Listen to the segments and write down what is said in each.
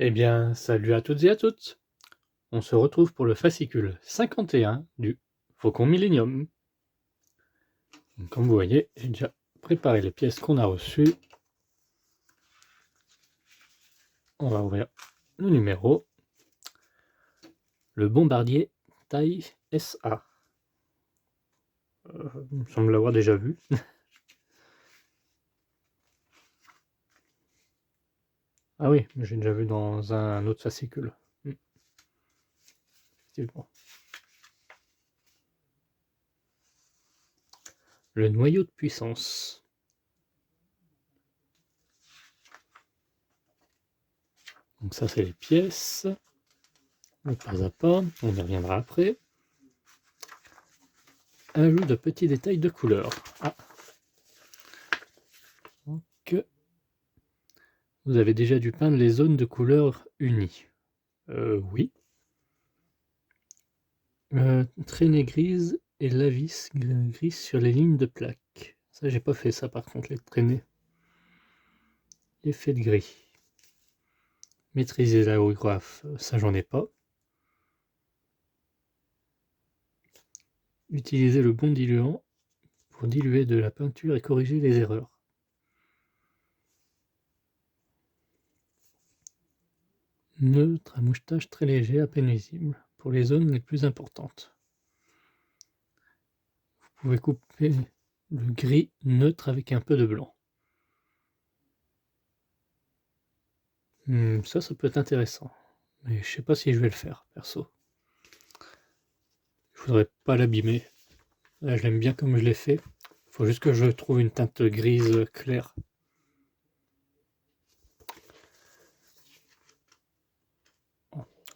Eh bien, salut à toutes et à toutes. On se retrouve pour le fascicule 51 du Faucon Millenium. Donc, comme vous voyez, j'ai déjà préparé les pièces qu'on a reçues. On va ouvrir le numéro. Le bombardier taille SA. Il me semble l'avoir déjà vu. Ah oui, j'ai déjà vu dans un autre fascicule. Effectivement. Le noyau de puissance. Donc ça, c'est les pièces. Pas à pas, on y reviendra après. Ajout de petits détails de couleur. Ah. Donc, vous avez déjà dû peindre les zones de couleur unies. Oui. Traînée grise et la vis grise sur les lignes de plaque. Ça, j'ai pas fait ça par contre, les traînées. Effet de gris. Maîtriser l'aérographe, ça j'en ai pas. Utiliser le bon diluant pour diluer de la peinture et corriger les erreurs. Neutre à mouchetage très léger, à peine visible, pour les zones les plus importantes. Vous pouvez couper le gris neutre avec un peu de blanc. Ça peut être intéressant. Mais je sais pas si je vais le faire, perso. Je voudrais pas l'abîmer. Là, je l'aime bien comme je l'ai fait. Faut juste que je trouve une teinte grise claire.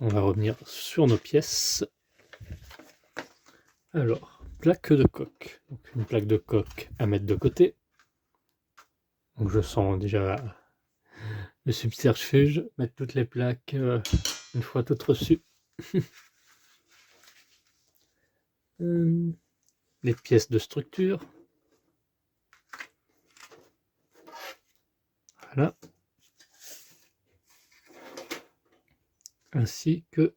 On va revenir sur nos pièces. Alors, plaque de coque. Donc, une plaque de coque à mettre de côté. Donc je sens déjà le subterfuge. Mettre toutes les plaques une fois toutes reçues. Les pièces de structure. Voilà. Ainsi que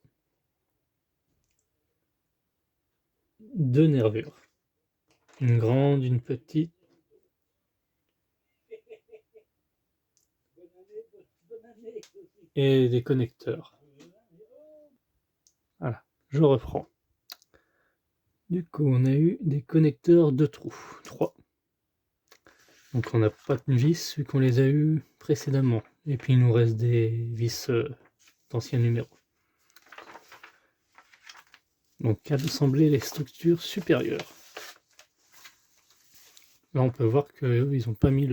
deux nervures. Une grande, une petite. Et des connecteurs. Voilà, je reprends. Du coup, on a eu des connecteurs de trous, 3. Donc on n'a pas de vis vu qu'on les a eu précédemment. Et puis il nous reste des vis d'anciens numéros. Donc assembler les structures supérieures. Là on peut voir qu'eux ils n'ont pas mis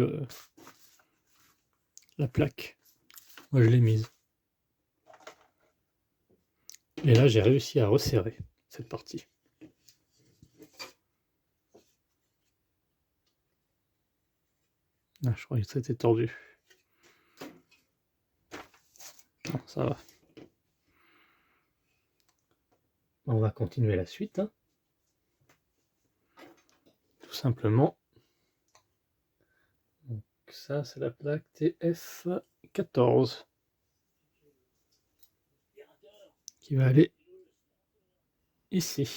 la plaque. Moi je l'ai mise. Et là j'ai réussi à resserrer cette partie. Ah, je croyais que c'était tordu. Non, ça va. On va continuer la suite. Hein. Tout simplement. Donc ça c'est la plaque TF14. Qui va aller ici.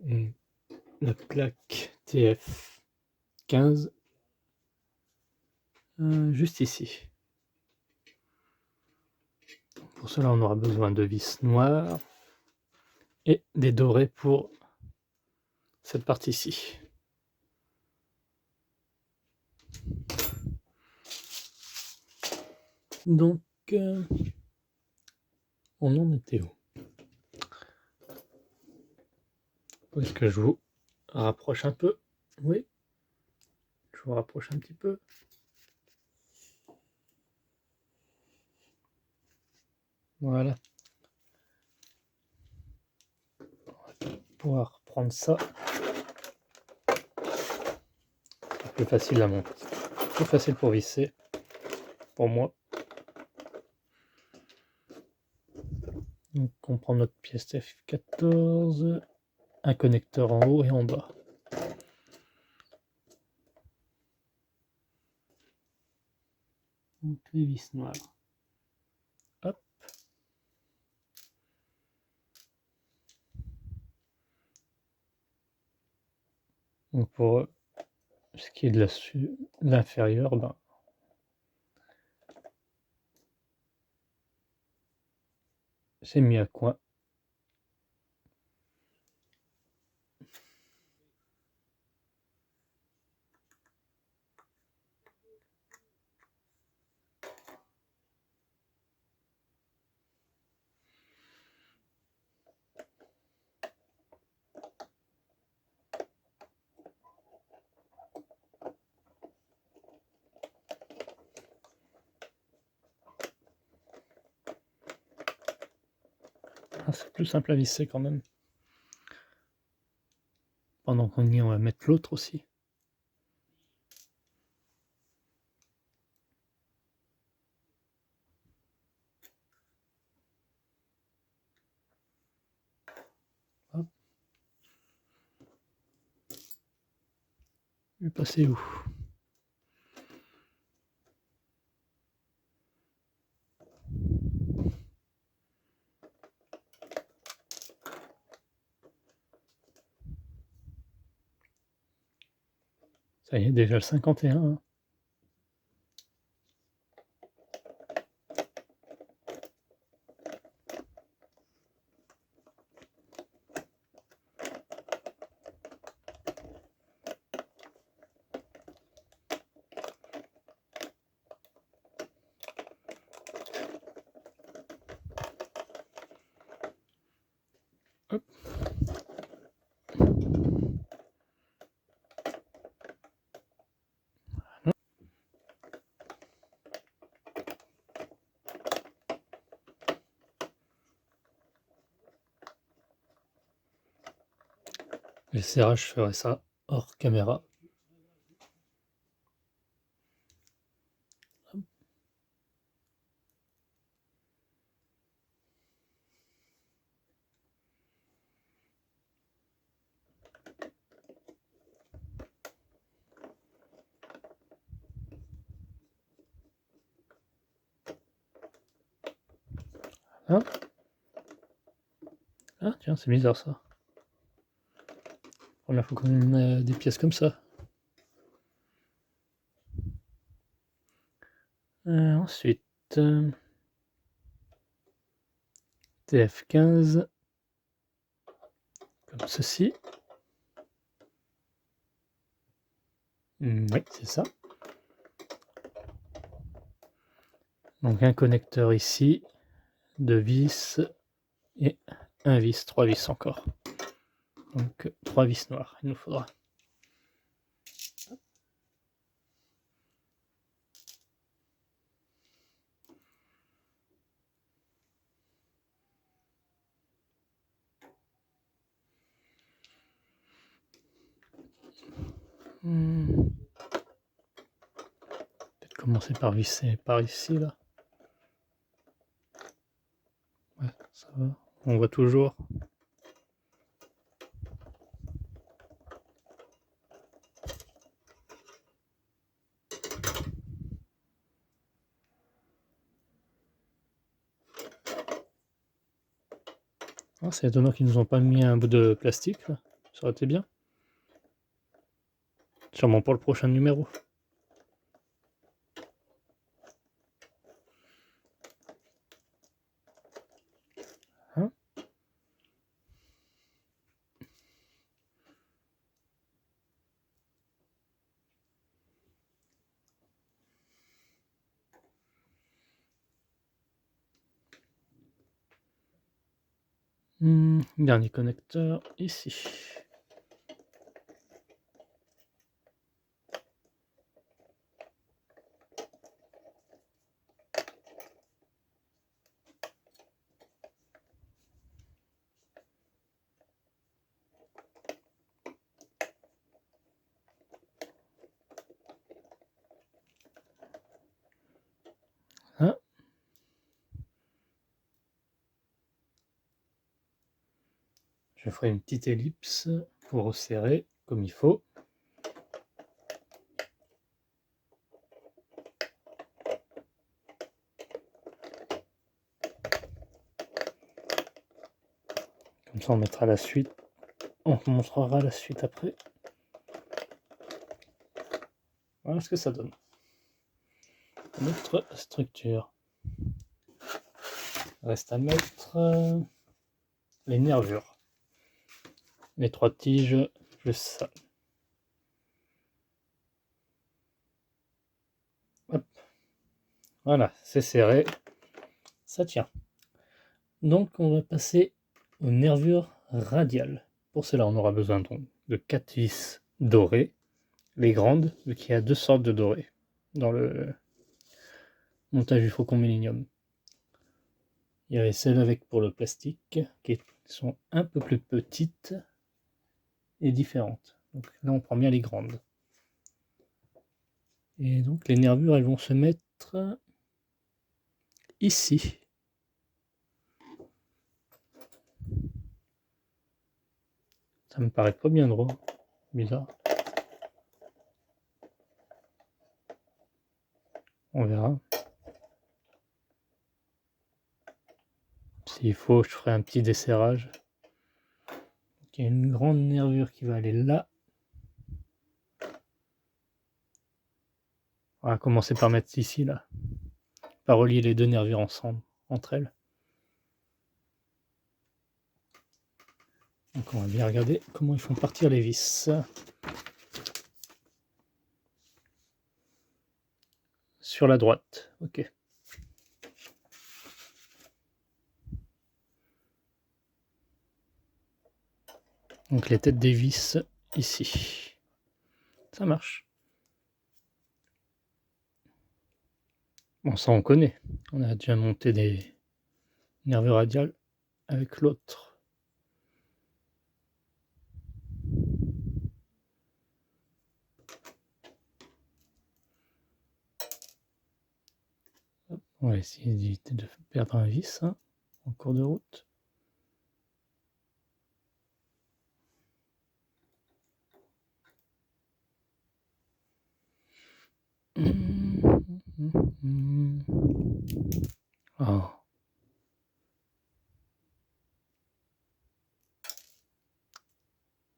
Et la plaque TF15 juste ici. Pour cela, on aura besoin de vis noires et des dorés pour cette partie-ci. Donc, on en était où? Est-ce que je vous rapproche un peu? Oui. Je vous rapproche un petit peu. Voilà. On va pouvoir prendre ça. C'est plus facile à monter. Plus facile pour visser. Pour moi. Donc on prend notre pièce F14. Un connecteur en haut et en bas. Donc les vis noires. Hop. Donc pour ce qui est de l'inférieur, ben, c'est mis à coin. Ah, c'est plus simple à visser quand même. Pendant qu'on y est, on va mettre l'autre aussi. Hop. Il est passé où? Ça y est, déjà le 51. Hein. Hop. Le serrage, je ferai ça hors caméra. Hein? Ah tiens, c'est bizarre ça. Première fois qu'on a des pièces comme ça. Ensuite, TF15, comme ceci. Oui, c'est ça. Donc un connecteur ici, 2 vis et un vis, 3 vis encore. Donc 3 vis noires, il nous faudra. Peut-être commencer par visser par ici là. Ouais, ça va. On voit toujours. Ah, c'est étonnant qu'ils nous ont pas mis un bout de plastique là. Ça aurait été bien. Sûrement pour le prochain numéro. Hein? Dernier connecteur ici. Hein? Je ferai une petite ellipse pour resserrer comme il faut. ça on mettra la suite. On montrera la suite après. Voilà ce que ça donne. Notre structure. Reste à mettre les nervures. Les 3 tiges, juste ça. Hop. Voilà, c'est serré. Ça tient. Donc on va passer aux nervures radiales. Pour cela, on aura besoin donc de 4 vis dorées. Les grandes, vu qu'il y a 2 sortes de dorés dans le montage du Faucon Millenium. Il y avait celles avec pour le plastique, qui sont un peu plus petites et différentes. Donc là, on prend bien les grandes. Et donc les nervures, elles vont se mettre ici. Ça me paraît pas bien droit. Bizarre. On verra. S'il faut, je ferai un petit desserrage. Donc, il y a une grande nervure qui va aller là. On va commencer par mettre ici, là. Par relier les deux nervures ensemble, entre elles. Donc on va bien regarder comment ils font partir les vis. Sur la droite, ok. Donc les têtes des vis ici. Ça marche. Bon, ça on connaît. On a déjà monté des nervures radiales avec l'autre. On va essayer d'éviter de perdre un vis hein, en cours de route. Oh.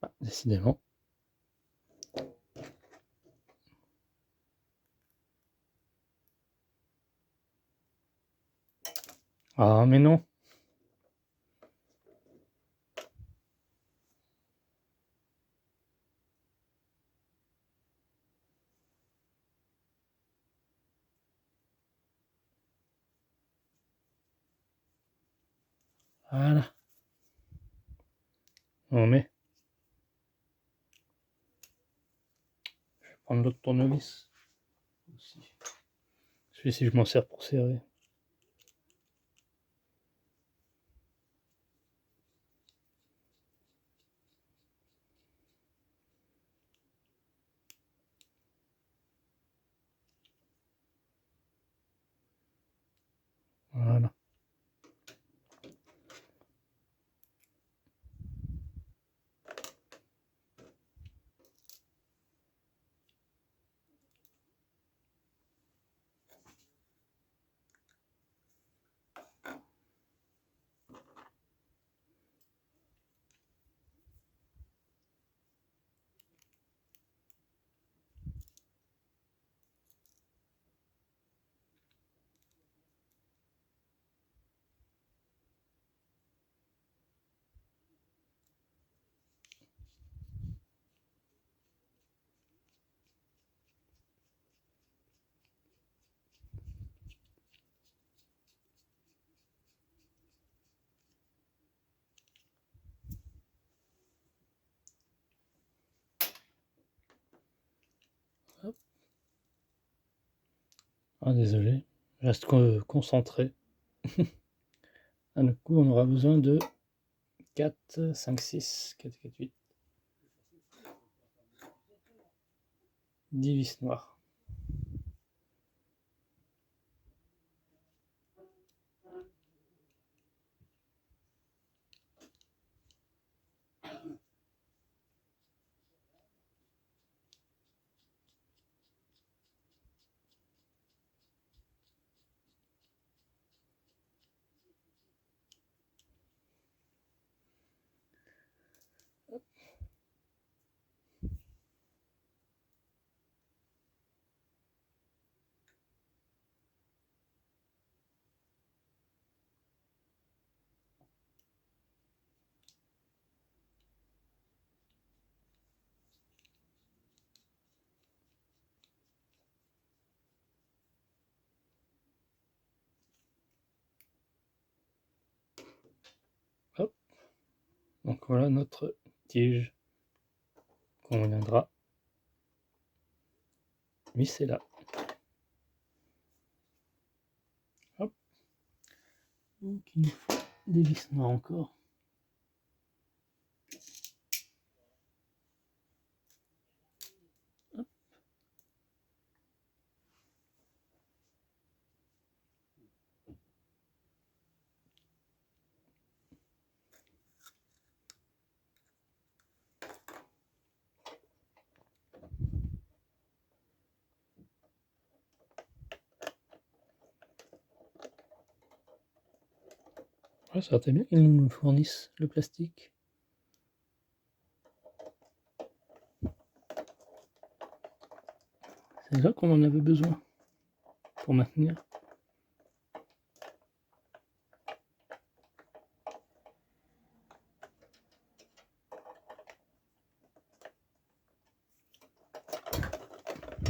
Ah, décidément. Ah, mais non. Voilà. On met. Je vais prendre l'autre tournevis. Aussi. Celui-ci, je m'en sers pour serrer. Voilà. Hop. Ah, désolé. Je reste concentré. Ah, du coup, on aura besoin de 4, 5, 6, 4, 4, 8. 10 vis noires. Donc voilà notre tige qu'on viendra visser là. Hop. Donc il nous faut des vis noires encore. Hop. Ouais, ça serait bien qu'ils nous fournissent le plastique. C'est là qu'on en avait besoin pour maintenir.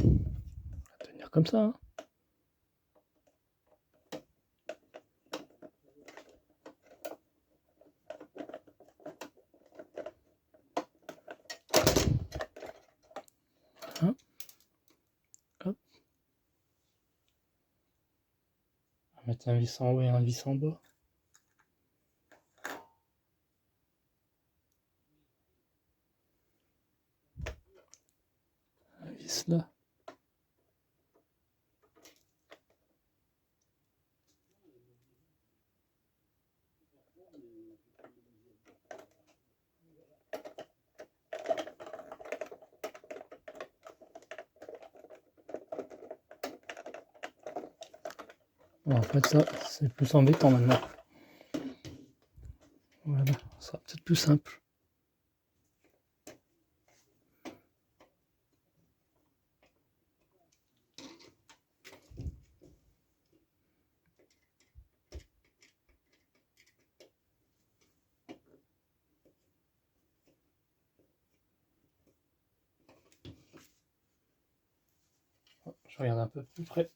On va tenir comme ça. Hein. Hein. Hop. On va mettre un vis en haut et un vis en bas. Un vis là. Bon, en fait, ça, c'est plus embêtant maintenant. Voilà, ça sera peut-être plus simple. Je regarde un peu plus près.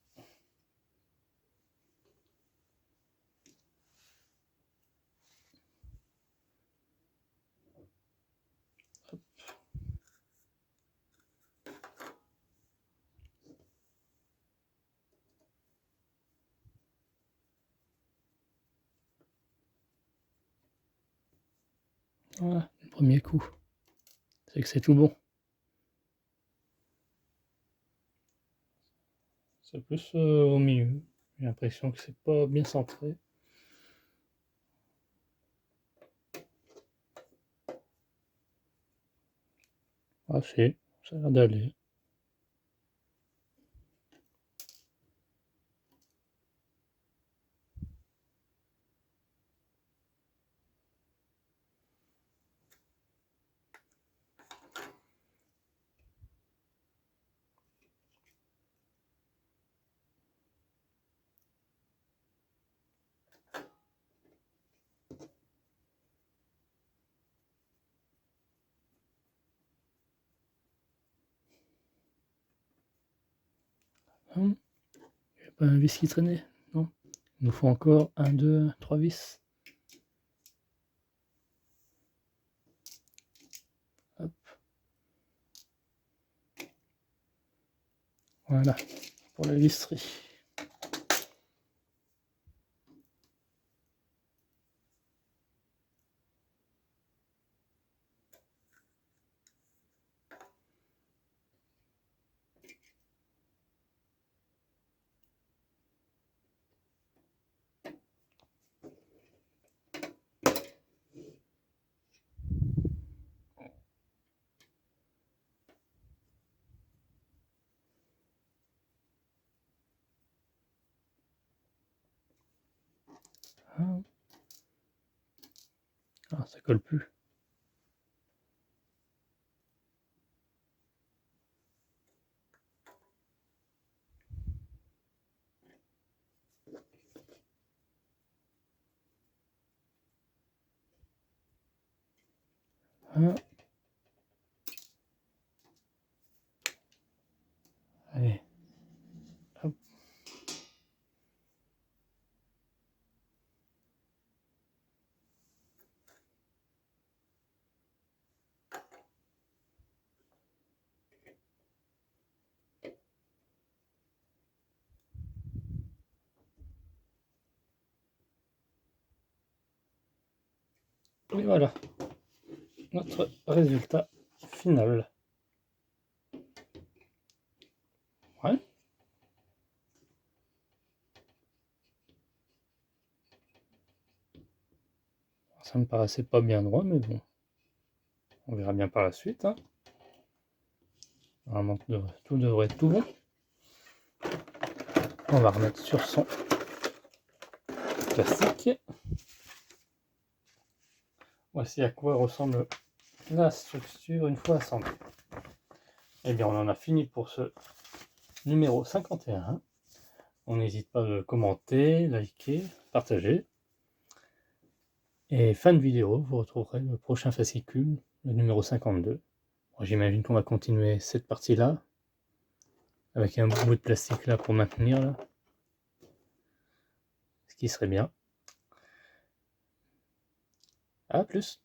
Hop. Voilà, le premier coup. C'est que c'est tout bon. C'est plus au milieu. J'ai l'impression que c'est pas bien centré. Ah si, ça a l'air d'aller. Hum. Il n'y a pas un vis qui traînait, non? Il nous faut encore 1, 2, 3 vis. Hop. Voilà, pour la visserie. Ah, ça colle plus. Ah. Allez. Hop. Et voilà notre résultat final. Ouais. Ça me paraissait pas bien droit, mais bon. On verra bien par la suite. Hein. Normalement, tout devrait être tout bon. On va remettre sur son plastique. Voici à quoi ressemble la structure une fois assemblée. Eh bien, on en a fini pour ce numéro 51. On n'hésite pas à commenter, liker, partager. Et fin de vidéo, vous retrouverez le prochain fascicule, le numéro 52. Bon, j'imagine qu'on va continuer cette partie-là, avec un bout de plastique là pour maintenir, là. Ce qui serait bien. À plus!